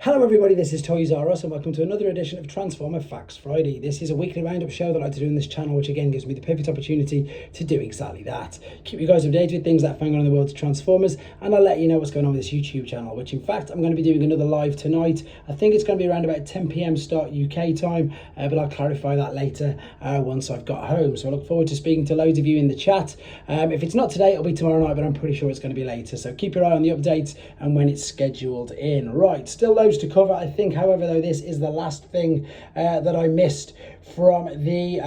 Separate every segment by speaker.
Speaker 1: Hello everybody, this is Toys R Us and welcome to another edition of Transformer Facts Friday. This is a weekly roundup show that I like to do on this channel, which again gives me the perfect opportunity to do exactly that. Keep you guys updated with things that are going on in the world of Transformers, and I'll let you know what's going on with this YouTube channel, which in fact I'm going to be doing another live tonight. I think it's going to be around about 10 PM start UK time, but I'll clarify that later once I've got home. So I look forward to speaking to loads of you in the chat. If it's not today, it'll be tomorrow night, but I'm pretty sure it's going to be later. So keep your eye on the updates and when it's scheduled in. Right, still loads to cover. I think, however, though, this is the last thing that I missed from the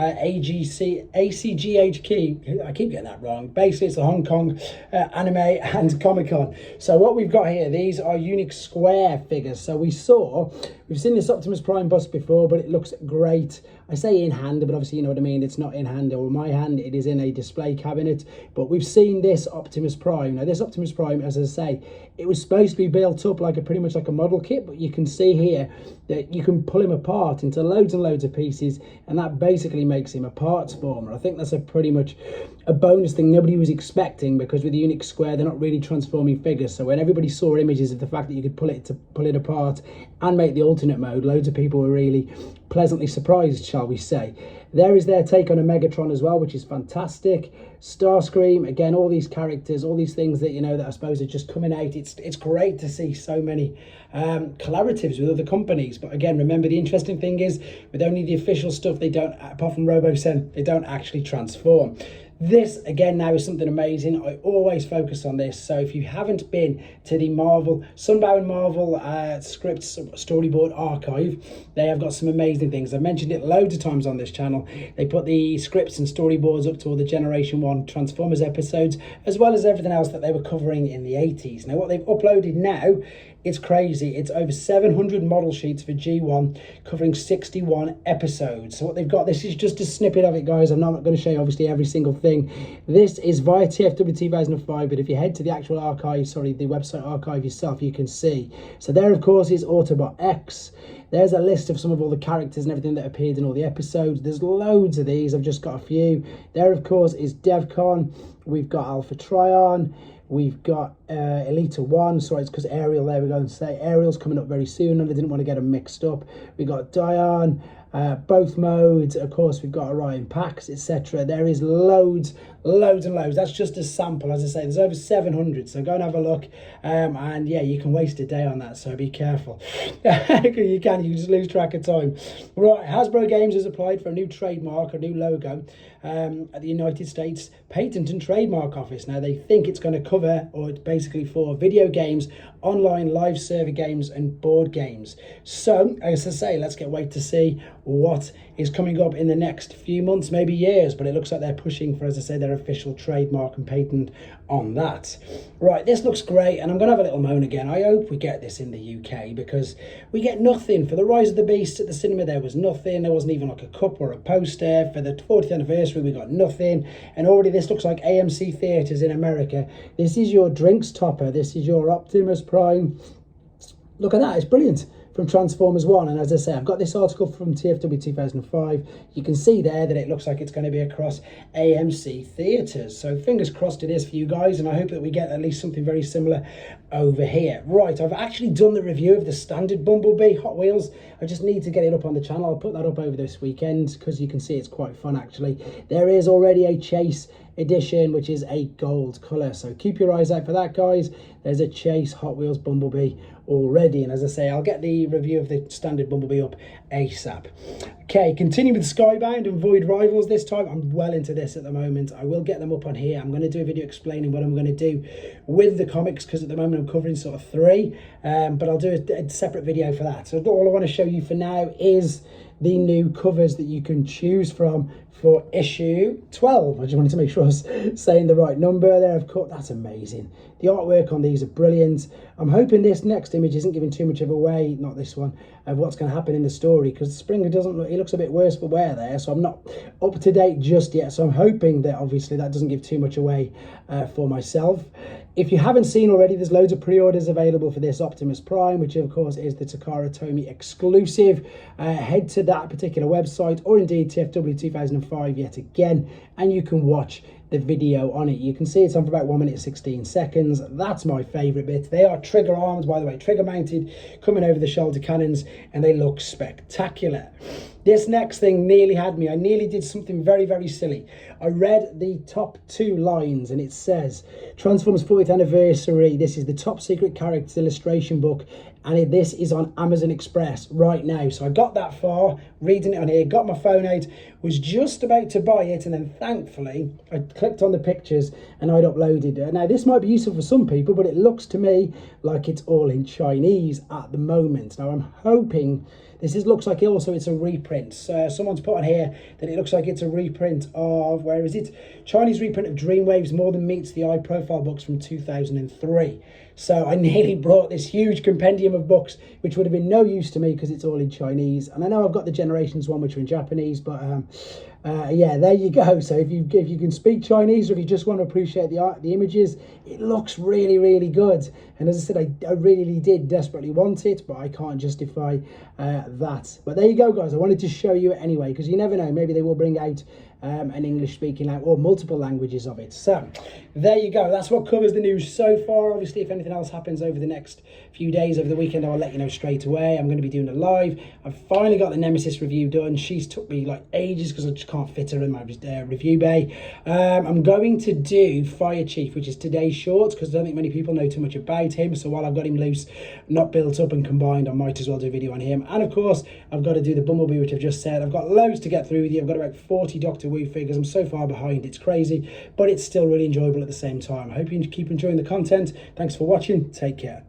Speaker 1: ACGHQ. I keep getting that wrong. Basically, it's the Hong Kong Anime and Comic Con. So what we've got here, these are Unix Square figures. So we've seen this Optimus Prime bust before, but it looks great. I say in hand, but obviously you know what I mean. It's not in hand or my hand. It is in a display cabinet. But we've seen this Optimus Prime. Now, this Optimus Prime, as I say, it was supposed to be built up like pretty much like a model kit, but you can see here that you can pull him apart into loads and loads of pieces, and that basically makes him a parts former. I think that's pretty much a bonus thing nobody was expecting, because with the Unix Square, they're not really transforming figures. So when everybody saw images of the fact that you could pull it apart and make the alternate mode, loads of people were really pleasantly surprised, shall we say. There is their take on a Megatron as well, which is fantastic. Starscream, again, all these characters, all these things that, you know, that I suppose are just coming out. It's great to see so many collaboratives with other companies. But again, remember, the interesting thing is, with only the official stuff, they don't, apart from RoboSen, they don't actually transform. This, again, now is something amazing. I always focus on this. So if you haven't been to the Sunbow and Marvel scripts storyboard archive, they have got some amazing things. I've mentioned it loads of times on this channel. They put the scripts and storyboards up to all the Generation 1 Transformers episodes, as well as everything else that they were covering in the 80s. Now, what they've uploaded now, it's crazy. It's over 700 model sheets for G1, covering 61 episodes. So what they've got, this is just a snippet of it, guys. I'm not going to show you, obviously, every single thing. This is via TFW 2005, but if you head to the actual archive, the website archive yourself, you can see. So there, of course, is Autobot X. There's a list of some of all the characters and everything that appeared in all the episodes. There's loads of these. I've just got a few. There, of course, is DevCon. We've got Alpha Trion. We've got Elita 1, sorry, it's because Ariel, there we go, and say Ariel's coming up very soon, and I didn't want to get them mixed up. We got Dion, both modes, of course, we've got Orion Pax, etc. There is loads and loads. That's just a sample. As I say, there's over 700, so go and have a look. And yeah, you can waste a day on that, so be careful. you can just lose track of time. Right, Hasbro Games has applied for a new trademark, a new logo at the United States Patent and Trademark Office. Now, they think it's going to cover, or it's basically for video games, online live server games and board games. So, as I say, let's wait to see what is coming up in the next few months, maybe years, but it looks like they're pushing for, as I say, their official trademark and patent on that. Right, this looks great, and I'm going to have a little moan again. I hope we get this in the UK, because we get nothing. For the Rise of the Beast at the cinema, there was nothing. There wasn't even like a cup or a poster. For the 40th anniversary, we got nothing. And already this looks like AMC theatres in America. This is your drinks topper. This is your Optimus Prime. Look at that, it's brilliant. From Transformers 1, and as I say, I've got this article from TFW 2005. You can see there that it looks like it's going to be across AMC theatres. So fingers crossed it is for you guys, and I hope that we get at least something very similar over here. Right, I've actually done the review of the standard Bumblebee Hot Wheels. I just need to get it up on the channel. I'll put that up over this weekend, because you can see it's quite fun, actually. There is already a Chase edition, which is a gold colour, so keep your eyes out for that, guys. There's a Chase Hot Wheels Bumblebee already, and as I say, I'll get the review of the standard Bumblebee up ASAP. Okay, continue with Skybound and Void Rivals this time. I'm well into this at the moment. I will get them up on here. I'm going to do a video explaining what I'm going to do with the comics, because at the moment I'm covering sort of 3, but I'll do a separate video for that. So all I want to show you for now is the new covers that you can choose from for issue 12. I just wanted to make sure I was saying the right number there. Of course, that's amazing. The artwork on these are brilliant. I'm hoping this next image isn't giving too much of away, not this one, of what's going to happen in the story, because Springer doesn't look, he looks a bit worse for wear there, so I'm not up to date just yet. So I'm hoping that obviously that doesn't give too much away for myself. If you haven't seen already, there's loads of pre-orders available for this Optimus Prime, which of course is the Takara Tomy exclusive. Head to that particular website, or indeed TFW 2005 yet again, and you can watch the video on it. You can see it's on for about 1 minute 16 seconds. That's my favourite bit. They are trigger arms, by the way, trigger mounted, coming over the shoulder cannons, and they look spectacular. This next thing nearly had me. I nearly did something very, very silly. I read the top 2 lines and it says, Transformers 40th anniversary. This is the top secret characters illustration book, and this is on Amazon Express right now. So I got that far, reading it on here, got my phone out, was just about to buy it, and then thankfully I clicked on the pictures and I'd uploaded it. Now this might be useful for some people, but it looks to me like it's all in Chinese at the moment. Now I'm hoping looks like also it's a reprint. Someone's put on here that it looks like it's a reprint of, where is it? Chinese reprint of Dreamwave's More Than Meets the Eye profile books from 2003. So I nearly brought this huge compendium of books, which would have been no use to me because it's all in Chinese. And I know I've got the Generations one, which are in Japanese, but yeah, there you go. So if you can speak Chinese, or if you just want to appreciate the art, the images, it looks really, really good. And as I said, I really did desperately want it, but I can't justify that. But there you go, guys. I wanted to show you it anyway, because you never know. Maybe they will bring out an English-speaking language or multiple languages of it. So there you go. That's what covers the news so far. Obviously, if anything else happens over the next few days, over the weekend, I'll let you know straight away. I'm going to be doing a live. I've finally got the Nemesis review done. She's took me like ages because I just can't fit her in my review bay. I'm going to do Fire Chief, which is today's shorts, because I don't think many people know too much about him. So while I've got him loose, not built up and combined, I might as well do a video on him. And of course, I've got to do the Bumblebee, which I've just said. I've got loads to get through with you. I've got about 40 Doctor Who figures. I'm so far behind, it's crazy, but it's still really enjoyable at the same time. I hope you keep enjoying the content. Thanks for watching. Take care.